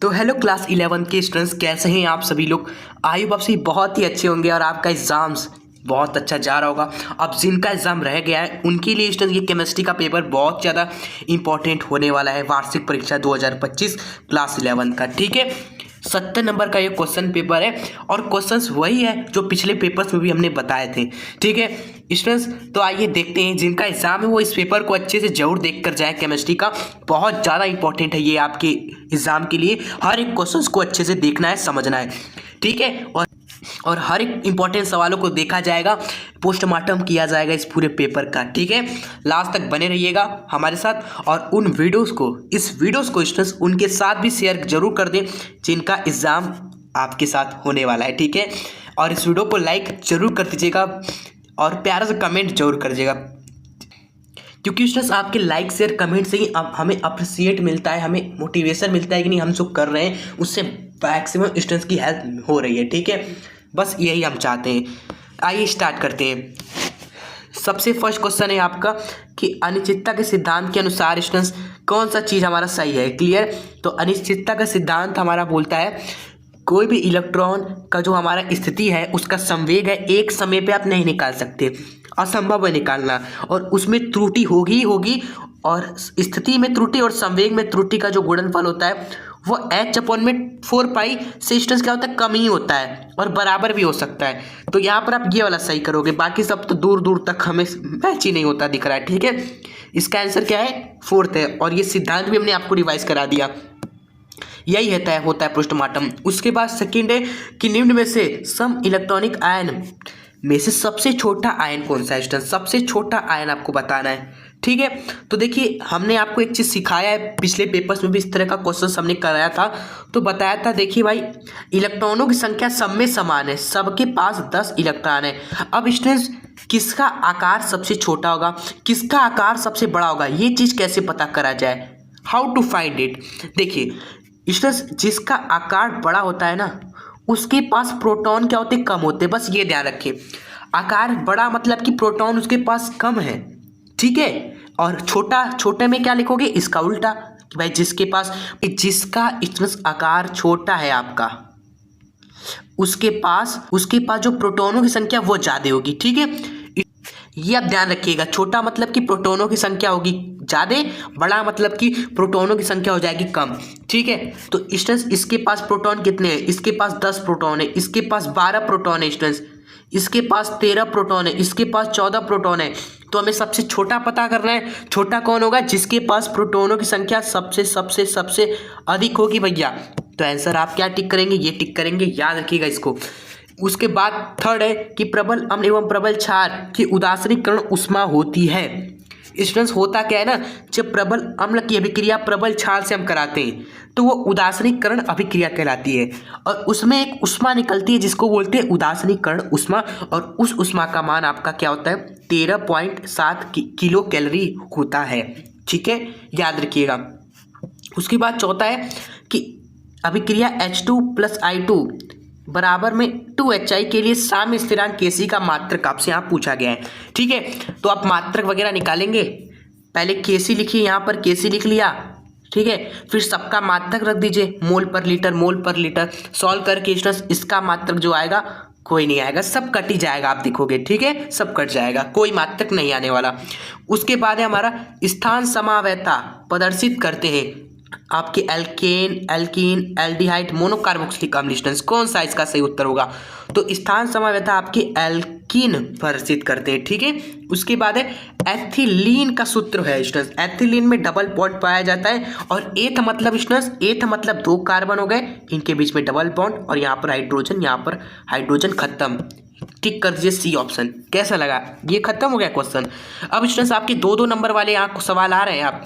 तो hello class 11 के students, कैसे हैं आप सभी लोग। आई होप आप सभी बहुत ही अच्छे होंगे और आपका एग्जाम्स बहुत अच्छा जा रहा होगा। अब जिनका एग्जाम रह गया है उनके लिए स्टूडेंट्स ये केमिस्ट्री का पेपर बहुत ज़्यादा इंपॉर्टेंट होने वाला है। वार्षिक परीक्षा 2025 क्लास 11 का, ठीक है। 70 नंबर का ये क्वेश्चन पेपर है और क्वेश्चंस वही है जो पिछले पेपर्स में भी हमने बताए थे, ठीक है स्टूडेंट्स। तो आइए देखते हैं जिनका एग्जाम है वो इस पेपर को अच्छे से जरूर देख कर जाए। केमिस्ट्री का बहुत ज़्यादा इंपॉर्टेंट है ये आपके एग्जाम के लिए। हर एक क्वेश्चंस को अच्छे से देखना है, समझना है, ठीक है। और हर एक इंपॉर्टेंट सवालों को देखा जाएगा, पोस्टमार्टम किया जाएगा इस पूरे पेपर का, ठीक है। लास्ट तक बने रहिएगा हमारे साथ और उन वीडियोस को स्टूडेंट्स उनके साथ भी शेयर जरूर कर दें जिनका एग्ज़ाम आपके साथ होने वाला है, ठीक है। और इस वीडियो को लाइक जरूर कर दीजिएगा और प्यारा सा कमेंट जरूर कर दीजिएगा, क्योंकि स्टूडेंट्स आपके लाइक शेयर कमेंट से ही हमें अप्रिसिएट मिलता है, हमें मोटिवेशन मिलता है कि नहीं हम जो कर रहे हैं उससे मैक्सिमम स्टूडेंट्स की हेल्प हो रही है, ठीक है। बस यही हम चाहते हैं। आइए स्टार्ट करते हैं। सबसे फर्स्ट क्वेश्चन है आपका कि अनिश्चितता के सिद्धांत के अनुसार स्टूडेंट्स कौन सा चीज़ हमारा सही है। क्लियर। तो अनिश्चितता का सिद्धांत हमारा बोलता है कोई भी इलेक्ट्रॉन का जो हमारा स्थिति है उसका संवेग है एक समय पे आप नहीं निकाल सकते, असंभव है निकालना, और उसमें त्रुटि होगी ही होगी। और स्थिति में त्रुटि और संवेग में त्रुटि का जो गुणनफल होता है वो h/4 पाई से स्टूडेंट्स क्या होता है, कम ही होता है और बराबर भी हो सकता है। तो यहाँ पर आप ये वाला सही करोगे, बाकी सब तो दूर दूर तक हमें मैच ही नहीं होता दिख रहा है, ठीक है। इसका आंसर क्या है, 4th है। और ये सिद्धांत भी हमने आपको रिवाइज करा दिया, यही होता है पोस्टमार्टम। उसके बाद सेकंड है कि निम्न में से सम इलेक्ट्रॉनिक आयन में से सबसे छोटा आयन कौन सा है। स्टूडेंट सबसे छोटा आयन आपको बताना है, ठीक है। तो देखिए हमने आपको एक चीज़ सिखाया है, पिछले पेपर्स में भी इस तरह का क्वेश्चन हमने कराया था, तो बताया था देखिए भाई इलेक्ट्रॉनों की संख्या सब में समान है, सबके पास 10 इलेक्ट्रॉन है। अब स्टूडेंट्स किसका आकार सबसे छोटा होगा, किसका आकार सबसे बड़ा होगा, ये चीज़ कैसे पता करा जाए, हाउ टू फाइंड इट। देखिए स्टूडेंट्स जिसका आकार बड़ा होता है ना उसके पास प्रोटॉन क्या होते, कम होते, बस ये ध्यान रखिए। आकार बड़ा मतलब कि प्रोटॉन उसके पास कम है, ठीक है। और छोटा, छोटे में क्या लिखोगे, इसका उल्टा कि भाई जिसका आकार छोटा है आपका उसके पास जो प्रोटॉनों की संख्या वो ज़्यादा होगी, ठीक है। ये आप ध्यान रखिएगा, छोटा मतलब कि प्रोटॉनों की संख्या होगी ज़्यादा, बड़ा मतलब कि प्रोटॉनों की संख्या हो जाएगी कम, ठीक है। तो स्टूडेंट्स इसके पास प्रोटॉन कितने हैं, इसके पास 10 प्रोटॉन है, इसके पास 12 प्रोटॉन है स्टूडेंट्स, इसके पास 13 प्रोटॉन है, इसके पास 14 प्रोटॉन है। तो हमें सबसे छोटा पता करना है, छोटा कौन होगा, जिसके पास प्रोटॉनों की संख्या सबसे सबसे सबसे अधिक होगी भैया। तो आंसर आप क्या टिक करेंगे, ये टिक करेंगे, याद रखिएगा इसको। उसके बाद थर्ड है कि प्रबल अम्ल एवं प्रबल क्षार की उदासीकरण उष्मा होती है। स्टूडेंट्स होता क्या है ना, जब प्रबल अम्ल की अभिक्रिया प्रबल क्षार से हम कराते हैं तो वो उदासीकरण अभिक्रिया कहलाती है और उसमें एक उष्मा निकलती है जिसको बोलते हैं उदासीकरण उष्मा। और उस उष्मा का मान आपका क्या होता है, 13.7 किलो कैलोरी होता है, ठीक है, याद रखिएगा। उसके बाद चौथा है कि अभिक्रिया H2 + I2 बराबर में 2HI के लिए साम्य स्थिरांक Kc का मात्रक आपसे यहाँ पूछा गया है, ठीक है। तो आप मात्रक वगैरह निकालेंगे, पहले Kc लिखिए, यहाँ पर Kc लिख लिया, ठीक है। फिर सबका मात्रक रख दीजिए, मोल पर लीटर। सॉल्व करके इसका मात्रक जो आएगा कोई नहीं आएगा, सब कट ही जाएगा, आप देखोगे, ठीक है, सब कट जाएगा, कोई मात्रक नहीं आने वाला। उसके बाद है हमारा स्थान समावयता प्रदर्शित करते हैं आपके एल्कीन, एल्डिहाइड, मोनोकार्बोक्सिलिक अम्ल। स्टूडेंट्स कौन सा इसका सही उत्तर होगा, तो स्थान समावयता आपके एल्कीन प्रदर्शित करते हैं, ठीक है। उसके बाद है एथिलीन का सूत्र है स्टूडेंट्स, एथिलीन में डबल बॉन्ड पाया जाता है और एथ मतलब स्टूडेंट्स, एथ मतलब 2 कार्बन हो गए, इनके बीच में डबल बॉन्ड और यहाँ पर हाइड्रोजन खत्म, टिक कर दीजिए सी ऑप्शन। कैसा लगा, ये खत्म हो गया क्वेश्चन। अब स्टूडेंट्स आपके 2-2 नंबर वाले यहाँ सवाल आ रहे हैं, आप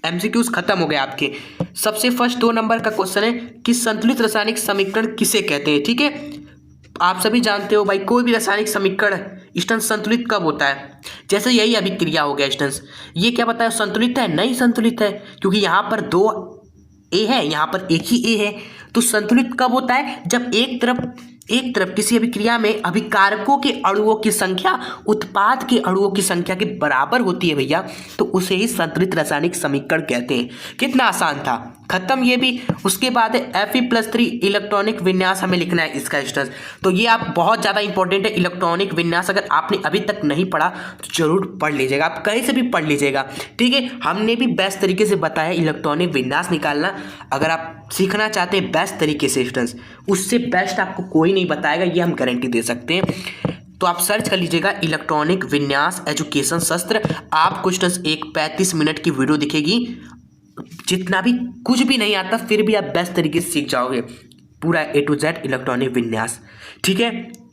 MCQs खत्म हो गए आपके। सबसे फर्स्ट 2 नंबर का क्वेश्चन है कि संतुलित रासायनिक समीकरण किसे कहते हैं, ठीक है। आप सभी जानते हो भाई कोई भी रासायनिक समीकरण स्टूडेंट्स संतुलित कब होता है, जैसे यही अभिक्रिया हो गया स्टूडेंट्स, ये क्या बताया संतुलित है, नहीं संतुलित है, क्योंकि यहाँ पर 2 A है, यहाँ पर एक ही A है। तो संतुलित कब होता है, जब एक तरफ किसी अभिक्रिया में अभिकारकों के अणुओं की संख्या उत्पाद के अणुओं की संख्या के बराबर होती है भैया, तो उसे ही संतुलित रासायनिक समीकरण कहते हैं। कितना आसान था, खत्म ये भी। उसके बाद है Fe+3 इलेक्ट्रॉनिक विन्यास हमें लिखना है इसका स्टूडेंट्स। तो ये आप बहुत ज़्यादा इंपॉर्टेंट है इलेक्ट्रॉनिक विन्यास, अगर आपने अभी तक नहीं पढ़ा तो जरूर पढ़ लीजिएगा, आप कहीं से भी पढ़ लीजिएगा, ठीक है। हमने भी बेस्ट तरीके से बताया इलेक्ट्रॉनिक विन्यास निकालना। अगर आप सीखना चाहते हैं बेस्ट तरीके से स्टूडेंट्स, उससे बेस्ट आपको कोई नहीं बताएगा, ये हम गारंटी दे सकते हैं। तो आप सर्च कर लीजिएगा इलेक्ट्रॉनिक विन्यास एजुकेशन शस्त्र, आपको स्टूडेंट्स एक 35 मिनट की वीडियो दिखेगी। जितना भी कुछ भी नहीं आता फिर भी आप बेस्ट तरीके से सीख जाओगे पूरा A to Z इलेक्ट्रॉनिक विन्यास, ठीक है।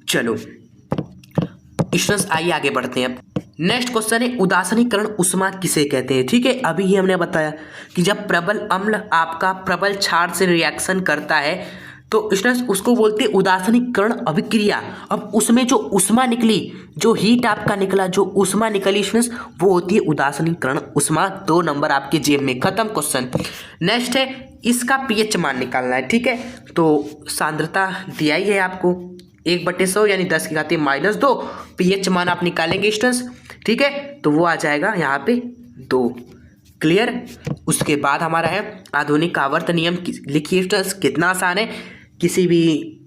चलो स्टूडेंट्स आइए आगे बढ़ते हैं। नेक्स्ट क्वेश्चन है उदासीनीकरण उष्मा किसे कहते हैं, ठीक है। अभी ही हमने बताया कि जब प्रबल अम्ल आपका प्रबल क्षार से रिएक्शन करता है तो स्टूडेंट्स उसको बोलते हैं उदासीनीकरण अभिक्रिया। अब उसमें जो उष्मा निकली, जो हीट आपका निकला, जो उष्मा निकली स्टूडेंट्स, वो होती है उदासीनीकरण उष्मा। 2 नंबर आपके जेब में, खत्म क्वेश्चन। नेक्स्ट है इसका pH मान निकालना है, ठीक है। तो सांद्रता दिया ही है आपको 1/100 यानी 10⁻²। pH मान आप निकालेंगे स्टूडेंट्स, ठीक है। तो वो आ जाएगा यहाँ पे 2, क्लियर। उसके बाद हमारा है आधुनिक आवर्त नियम लिखिए स्टूडेंट्स, कितना आसान है। किसी भी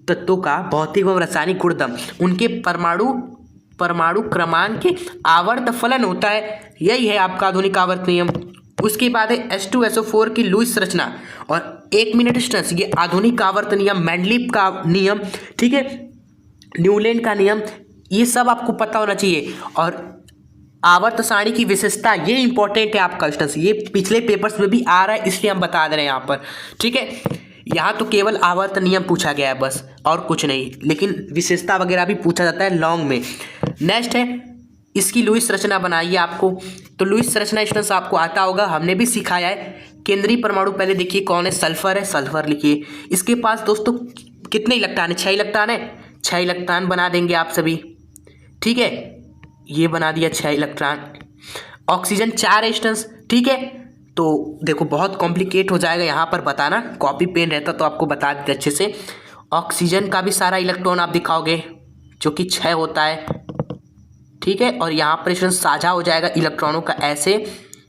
तत्वों का भौतिक एवं रासायनिक गुणधर्म उनके परमाणु क्रमांक के आवर्त फलन होता है, यही है आपका आधुनिक आवर्त नियम। उसके बाद है H2SO4 की लुईस संरचना, और 1 मिनट स्टूडेंट्स ये आधुनिक आवर्त नियम, मेंडलीव का नियम, ठीक है, न्यूलैंड का नियम, ये सब आपको पता होना चाहिए। और आवर्त सारणी की विशेषता ये इंपॉर्टेंट है आपका स्टूडेंट्स, ये पिछले पेपर्स में भी आ रहा है इसलिए हम बता दे रहे हैं यहाँ पर, ठीक है। यहाँ तो केवल आवर्त नियम पूछा गया है बस, और कुछ नहीं, लेकिन विशेषता वगैरह भी पूछा जाता है लॉन्ग में। नेक्स्ट है इसकी लुईस संरचना बनाइए आपको। तो लुईस संरचना स्टूडेंट्स आपको आता होगा, हमने भी सिखाया है। केंद्रीय परमाणु पहले देखिए कौन है, सल्फर है, सल्फर लिखिए। इसके पास दोस्तों कितने इलेक्ट्रॉन है, 6 इलेक्ट्रॉन है। 6 इलेक्ट्रॉन बना देंगे आप सभी, ठीक है। ये बना दिया 6 इलेक्ट्रॉन। ऑक्सीजन 4 स्टूडेंट्स, ठीक है। तो देखो बहुत कॉम्प्लिकेट हो जाएगा यहाँ पर बताना, कॉपी पेन रहता तो आपको बता देते अच्छे से। ऑक्सीजन का भी सारा इलेक्ट्रॉन आप दिखाओगे जो कि 6 होता है, ठीक है। और यहाँ पर स्टूडेंट्स साझा हो जाएगा इलेक्ट्रॉनों का ऐसे,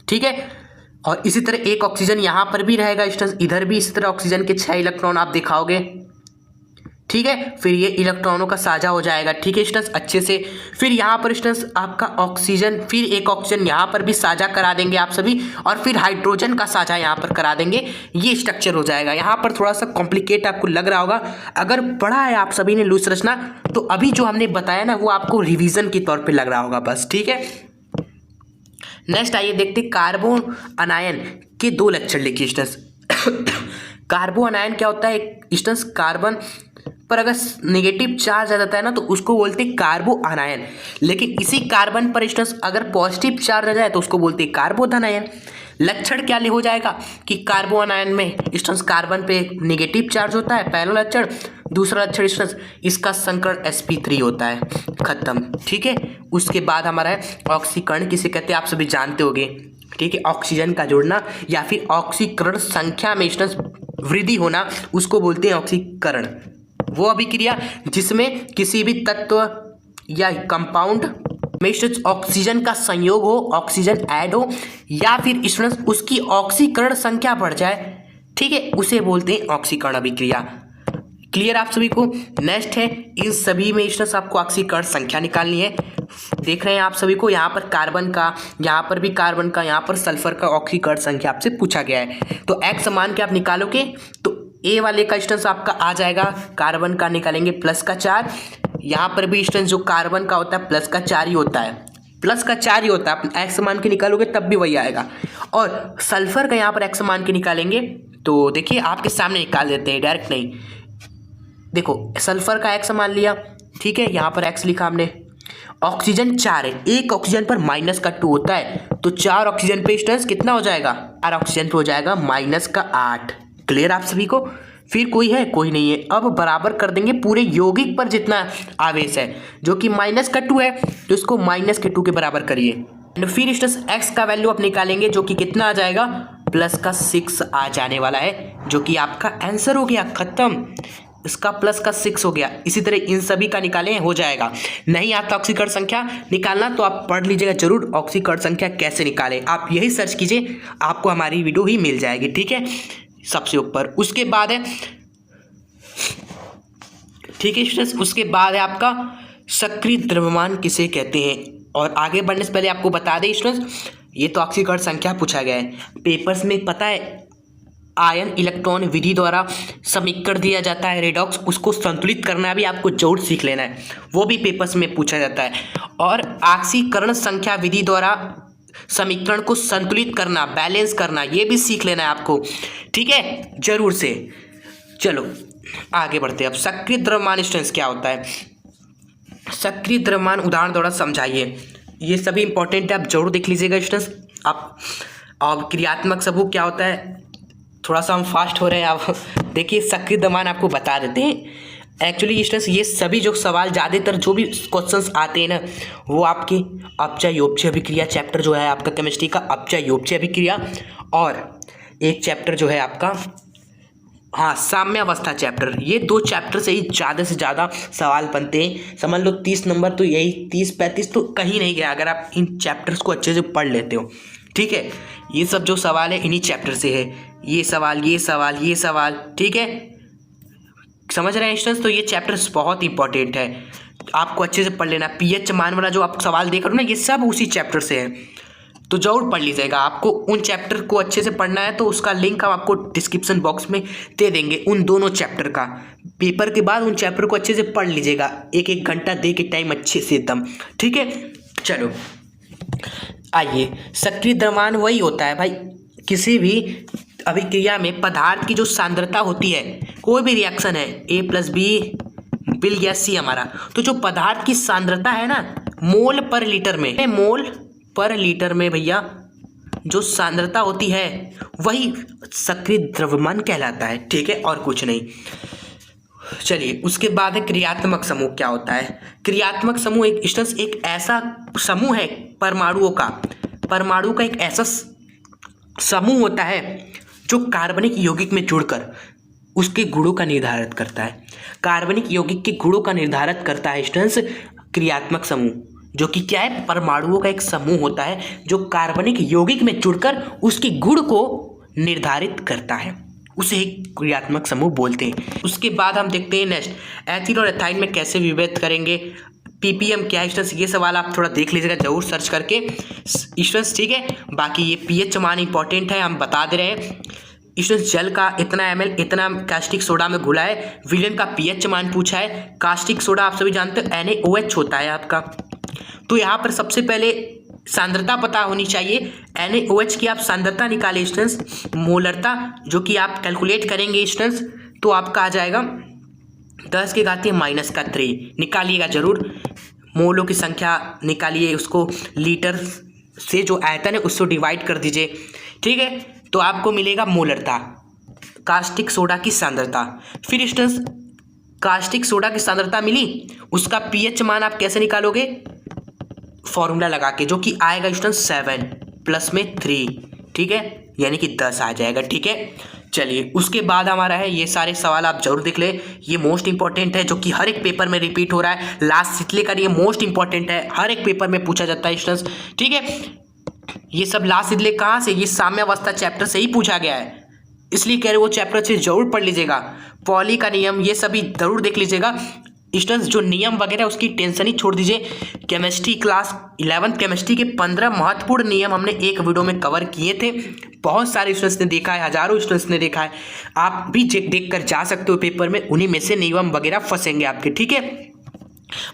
ठीक है। और इसी तरह एक ऑक्सीजन यहाँ पर भी रहेगा स्टूडेंट्स, इधर भी इसी तरह ऑक्सीजन के 6 इलेक्ट्रॉन आप दिखाओगे, ठीक है। फिर ये इलेक्ट्रॉनों का साझा हो जाएगा, ठीक है स्टूडेंट्स, अच्छे से। फिर यहाँ पर स्टूडेंट्स आपका ऑक्सीजन, फिर एक ऑक्सीजन यहाँ पर भी साझा करा देंगे आप सभी, और फिर हाइड्रोजन का साझा यहाँ पर करा देंगे, ये स्ट्रक्चर हो जाएगा। यहाँ पर थोड़ा सा कॉम्प्लिकेट आपको लग रहा होगा, अगर पढ़ा है आप सभी ने लुईस संरचना तो अभी जो हमने बताया ना वो आपको रिविजन के तौर पर लग रहा होगा बस, ठीक है। नेक्स्ट आइए देखते कार्बन अनायन के 2 लक्षण लिखिए स्टूडेंट्स। कार्बो अनायन क्या होता है स्टूडेंट्स, कार्बन पर अगर नेगेटिव चार्ज आ जाता है ना तो उसको बोलते हैं कार्बो अनायन, लेकिन इसी कार्बन पर स्टूडेंट्स अगर पॉजिटिव चार्ज आ जाए तो उसको बोलते हैं कार्बोधन आयन। लक्षण क्या हो जाएगा कि कार्बो अनायन में स्टूडेंट्स कार्बन पे नेगेटिव चार्ज होता है, पहला लक्षण। दूसरा लक्षण स्टूडेंट्स इसका संकरण sp3 होता है, खत्म, ठीक है। उसके बाद हमारा है ऑक्सीकरण किसे कहते हैं आप सभी जानते होंगे, ठीक है। ऑक्सीजन का जुड़ना या फिर ऑक्सीकरण संख्या में स्टूडेंट्स वृद्धि होना, उसको बोलते हैं ऑक्सीकरण। वो अभिक्रिया जिसमें किसी भी तत्व या कंपाउंड में ऑक्सीजन का संयोग हो, ऑक्सीजन ऐड हो, या फिर स्टूडेंट्स उसकी ऑक्सीकरण संख्या बढ़ जाए, ठीक है, उसे बोलते हैं ऑक्सीकरण अभिक्रिया। क्लियर आप सभी को। नेक्स्ट है इन सभी में स्टूडेंट्स आपको ऑक्सीकरण संख्या निकालनी है। देख रहे हैं आप सभी को, यहाँ पर कार्बन का, यहाँ पर भी कार्बन का, यहाँ पर सल्फर का ऑक्सीकरण संख्या आपसे पूछा गया है। तो x मान के आप निकालोगे तो ए वाले का स्टूडेंट्स आपका आ जाएगा, कार्बन का निकालेंगे +4। यहाँ पर भी स्टूडेंट्स जो कार्बन का होता है +4 ही होता है, +4 ही होता है। आप एक्स मान के निकालोगे तब भी वही आएगा। और सल्फर का यहाँ पर एक्स मान के निकालेंगे तो देखिए आपके सामने निकाल देते हैं, डायरेक्ट नहीं। देखो सल्फर का एक्स मान लिया, ठीक है, यहाँ पर एक्स लिखा हमने। ऑक्सीजन 4 है, एक ऑक्सीजन पर -2 होता है, तो 4 ऑक्सीजन पे स्टूडेंट्स कितना हो जाएगा, 4 ऑक्सीजन पे हो जाएगा -8। क्लियर आप सभी को। फिर कोई है, कोई नहीं है। अब बराबर कर देंगे पूरे यौगिक पर जितना आवेश है, जो कि -2 है तो इसको -2 के बराबर करिए। एंड फिर एक्स का वैल्यू आप निकालेंगे जो कि कितना आ जाएगा, +6 आ जाने वाला है, जो कि आपका आंसर हो गया, खत्म। इसका +6 हो गया। इसी तरह इन सभी का निकालें, हो जाएगा। नहीं आता ऑक्सीकरण संख्या निकालना तो आप पढ़ लीजिएगा जरूर, ऑक्सीकरण संख्या कैसे निकालें। आप यही सर्च कीजिए, आपको हमारी वीडियो ही मिल जाएगी, ठीक है। सबसे ऊपर। उसके बाद है, ठीक है स्टूडेंट्स, उसके बाद है आपका सक्रिय द्रव्यमान किसे कहते हैं। और आगे बढ़ने से पहले आपको बता दें स्टूडेंट्स, ये तो ऑक्सीकरण संख्या पूछा गया है पेपर्स में, पता है आयन इलेक्ट्रॉन विधि द्वारा समीकरण दिया जाता है रेडॉक्स, उसको संतुलित करना भी आपको जरूर सीख लेना है, वो भी पेपर्स में पूछा जाता है। और ऑक्सीकरण संख्या विधि द्वारा समीकरण को संतुलित करना, बैलेंस करना, ये भी सीख लेना है आपको, ठीक है, जरूर से। चलो आगे बढ़ते हैं। अब सक्रिय द्रव्यमान स्टूडेंट्स क्या होता है, सक्रिय द्रव्यमान उदाहरण द्वारा समझाइए, ये सभी इंपॉर्टेंट है, आप जरूर देख लीजिएगा स्टूडेंट्स। आप और क्रियात्मक समूह क्या होता है, थोड़ा सा हम फास्ट हो रहे हैं, आप देखिए सक्रिय द्रव्यमान आपको बता देते हैं। एक्चुअली स्टूडेंट्स ये सभी जो सवाल ज़्यादातर जो भी क्वेश्चंस आते हैं ना, वो आपकी अपचय योज्य अभिक्रिया चैप्टर जो है आपका केमिस्ट्री का, अपचय योज्य अभिक्रिया, और एक चैप्टर जो है आपका हाँ साम्यावस्था चैप्टर, ये दो चैप्टर से ही ज़्यादा से ज़्यादा सवाल बनते हैं। समझ लो 30 नंबर तो यही, 30-35 तो कहीं नहीं गया अगर आप इन चैप्टर्स को अच्छे से पढ़ लेते हो, ठीक है। ये सब जो सवाल है इन्हीं चैप्टर से है, ये सवाल ये सवाल ये सवाल, ठीक है, समझ रहे हैं स्टूडेंट्स। तो ये चैप्टर्स बहुत इंपॉर्टेंट है, आपको अच्छे से पढ़ लेना। पीएच मान वाला जो आप सवाल देख रहे हो ना, ये सब उसी चैप्टर से है, तो जरूर पढ़ लीजिएगा। आपको उन चैप्टर को अच्छे से पढ़ना है तो उसका लिंक हम आपको डिस्क्रिप्शन बॉक्स में दे देंगे, उन दोनों चैप्टर का। पेपर के बाद उन चैप्टर को अच्छे से पढ़ लीजिएगा, 1-1 घंटा दे के टाइम अच्छे से एकदम, ठीक है। चलो आइए, सक्रिय द्रव्यमान वही होता है भाई, किसी भी अभिक्रिया में पदार्थ की जो सांद्रता होती है, कोई भी रिएक्शन है A+B बिल गैस C हमारा, तो जो पदार्थ की सांद्रता है ना मोल पर लीटर में, मोल पर लीटर में भैया जो सांद्रता होती है वही सक्रिय द्रव्यमान कहलाता है, ठीक है, और कुछ नहीं। चलिए उसके बाद है क्रियात्मक समूह क्या होता है। क्रियात्मक समूह एक ऐसा समूह है परमाणुओं का एक ऐसा समूह होता है जो कार्बनिक यौगिक में जुड़कर उसके गुणों का निर्धारण करता है। कार्बनिक यौगिक के गुणों का निर्धारण करता है स्टूडेंट्स क्रियात्मक समूह, जो कि क्या है, परमाणुओं का एक समूह होता है जो कार्बनिक यौगिक में जुड़कर उसके गुण को निर्धारित करता है, उसे एक क्रियात्मक समूह बोलते हैं। उसके बाद हम देखते हैं नेक्स्ट, एथिल और एथाइन में कैसे विभेद करेंगे, पीपीएम क्या है स्टूडेंट्स, ये सवाल आप थोड़ा देख लीजिएगा जरूर सर्च करके स्टूडेंट्स, ठीक है। बाकी ये पीएच मान इंपॉर्टेंट है, हम बता दे रहे हैं स्टूडेंट्स। जल का इतना ml इतना कास्टिक सोडा में घुला है, विलेन का पीएच मान पूछा है। कास्टिक सोडा आप सभी जानते हो NaOH होता है आपका, तो यहाँ पर सबसे पहले सांद्रता पता होनी चाहिए। NaOH की आप सांद्रता निकालिए स्टूडेंट्स, मोलरता जो कि आप कैलकुलेट करेंगे स्टूडेंट्स, तो आपका आ जाएगा 10⁻³ निकालिएगा जरूर। मोलों की संख्या निकालिए, उसको लीटर से जो आयतन है उसको डिवाइड कर दीजिए, ठीक है, तो आपको मिलेगा मोलरता, कास्टिक सोडा की सांद्रता। फिर स्टूडेंट्स कास्टिक सोडा की सांद्रता मिली, उसका पीएच मान आप कैसे निकालोगे, फॉर्मूला लगा के, जो कि आएगा स्टूडेंट्स 7 प्लस में 3, ठीक है, यानी कि 10 आ जाएगा, ठीक है। चलिए उसके बाद हमारा है, ये सारे सवाल आप जरूर देख ले, ये मोस्ट इंपॉर्टेंट है जो कि हर एक पेपर में रिपीट हो रहा है। लास्ट सितले का ये मोस्ट इंपॉर्टेंट है, हर एक पेपर में पूछा जाता है स्टूडेंट्स, ठीक है। ये सब लास्ट सितले कहाँ से, ये साम्यावस्था चैप्टर से ही पूछा गया है, इसलिए कह रहे वो चैप्टर से जरूर पढ़ लीजिएगा। पॉली का नियम ये सभी जरूर देख लीजिएगा स्टूडेंट्स, जो नियम वगैरह उसकी टेंशन ही छोड़ दीजिए। केमिस्ट्री क्लास 11th केमिस्ट्री के 15 महत्वपूर्ण नियम हमने एक वीडियो में कवर किए थे, बहुत सारे स्टूडेंट्स ने देखा है, हजारों स्टूडेंट्स ने देखा है, आप भी देख कर जा सकते हो पेपर में, उन्हीं में से नियम वगैरह फंसेंगे आपके, ठीक है।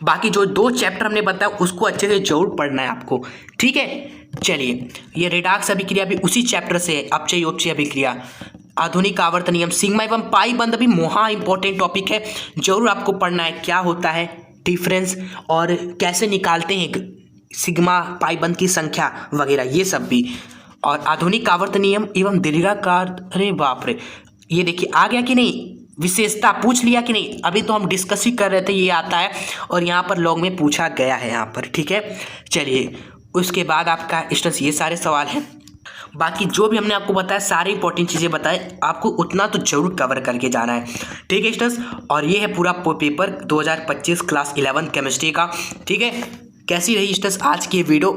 बाकी जो 2 चैप्टर हमने बताया उसको अच्छे से जरूर पढ़ना है आपको, ठीक है। चलिए ये रेडॉक्स अभिक्रिया भी उसी चैप्टर से है, अपचय उपचय अभिक्रिया, आधुनिक आवर्त नियम, सिग्मा एवं पाई बंध भी महा इंपॉर्टेंट टॉपिक है, जरूर आपको पढ़ना है, क्या होता है डिफरेंस और कैसे निकालते हैं सिग्मा पाई बंध की संख्या वगैरह, ये सब भी। और आधुनिक आवर्त नियम एवं दीर्घाकार, अरे बाप रे, ये देखिए आ गया कि नहीं, विशेषता पूछ लिया कि नहीं, अभी तो हम डिस्कस ही कर रहे थे, ये आता है और यहाँ पर लॉग में पूछा गया है यहाँ पर, ठीक है। चलिए उसके बाद आपका स्टूडेंट्स ये सारे सवाल हैं, बाकी जो भी हमने आपको बताया सारी इंपॉर्टेंट चीज़ें बताए, आपको उतना तो जरूर कवर करके जाना है, ठीक है स्टूडेंट्स। और ये है पूरा पेपर 2025 क्लास 11th केमिस्ट्री का, ठीक है। कैसी रही स्टूडेंट्स आज की वीडियो,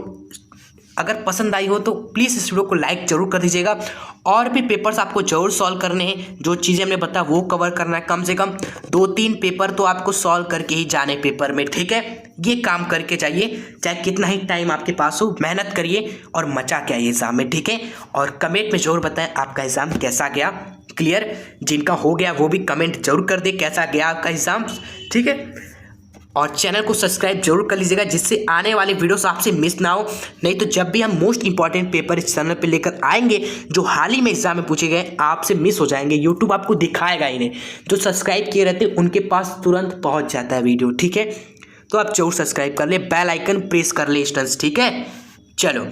अगर पसंद आई हो तो प्लीज़ इस वीडियो को लाइक जरूर कर दीजिएगा। और भी पेपर्स आपको जरूर सॉल्व करने हैं, जो चीज़ें हमने बताया वो कवर करना है। कम से कम 2-3 पेपर तो आपको सॉल्व करके ही जाने पेपर में, ठीक है। ये काम करके जाइए, चाहे कितना ही टाइम आपके पास हो, मेहनत करिए और मचा के आइए एग्ज़ाम में, ठीक है। और कमेंट में जरूर बताएं आपका एग्ज़ाम कैसा गया। क्लियर, जिनका हो गया वो भी कमेंट जरूर कर दे कैसा गया आपका एग्ज़ाम, ठीक है। और चैनल को सब्सक्राइब जरूर कर लीजिएगा, जिससे आने वाले वीडियोस आपसे मिस ना हो। नहीं तो जब भी हम मोस्ट इंपॉर्टेंट पेपर इस चैनल पे लेकर आएंगे, जो हाल ही में एग्जाम में पूछे गए, आपसे मिस हो जाएंगे। यूट्यूब आपको दिखाएगा ही नहीं। जो सब्सक्राइब किए रहते हैं उनके पास तुरंत पहुंच जाता है वीडियो, ठीक है। तो आप जरूर सब्सक्राइब कर ले, बेल आइकन प्रेस कर ले स्टूडेंट्स, ठीक है। चलो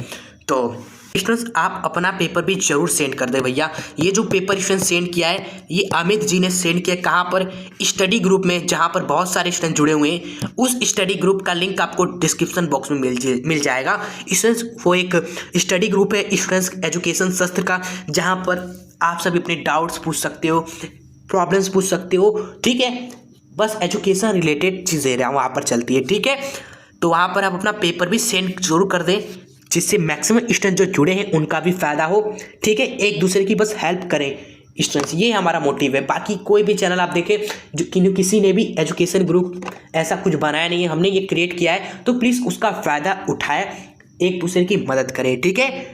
तो स्टूडेंट्स आप अपना पेपर भी जरूर सेंड कर दे भैया। ये जो पेपर स्टूडेंट सेंड किया है, ये अमित जी ने सेंड किया कहाँ पर, स्टडी ग्रुप में, जहाँ पर बहुत सारे स्टूडेंट जुड़े हुए हैं। उस स्टडी ग्रुप का लिंक आपको डिस्क्रिप्शन बॉक्स में मिल जाएगा। स्टूडेंट्स वो एक स्टडी ग्रुप है स्टूडेंट्स एजुकेशन शस्त्र का, जहाँ पर आप सभी अपने डाउट्स पूछ सकते हो, प्रॉब्लम्स पूछ सकते हो, ठीक है। बस एजुकेशन रिलेटेड चीज़ें वहाँ पर चलती है, ठीक है। तो वहाँ पर आप अपना पेपर भी सेंड जरूर कर दें, जिससे मैक्सिमम स्टूडेंट जो जुड़े हैं उनका भी फायदा हो, ठीक है। एक दूसरे की बस हेल्प करें स्टूडेंट्स, ये हमारा मोटिव है। बाकी कोई भी चैनल आप देखें जो किसी ने भी एजुकेशन ग्रुप ऐसा कुछ बनाया नहीं है, हमने ये क्रिएट किया है, तो प्लीज़ उसका फ़ायदा उठाएं, एक दूसरे की मदद करें, ठीक है।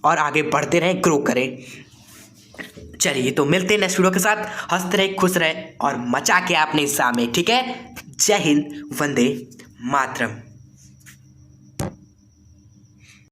और आगे बढ़ते रहें, ग्रो करें। चलिए तो मिलते हैं नेक्स्ट वीडियो के साथ। हंसते रहे, खुश रहे और मचा के आपने एग्जाम में, ठीक है। जय हिंद, वंदे मातरम।